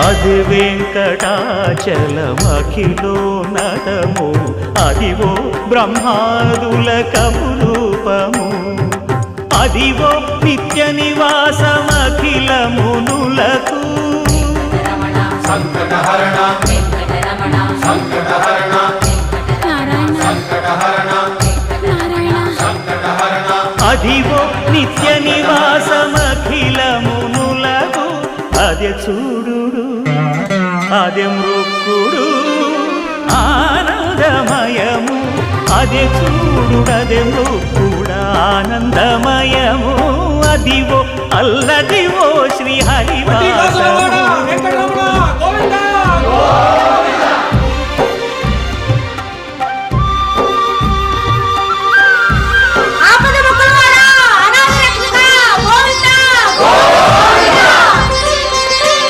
అది వెంకటాచలమఖిలో నటము అదివో బ్రహ్మాదుల కపురూపము అదివో నిత్య నివాసమఖిల మునులకు సంకటహరణ సంకటహరణ సంకటహరణ సంకటహరణ అదివో నిత్య నివాసమఖిల మునులకు అదే చూడు అదే మృక్కుడు ఆనందమయము అదే చూడు అదే మృక్కుడు ఆనందమయము అదివో అల్లదివో శ్రీ హరివాసము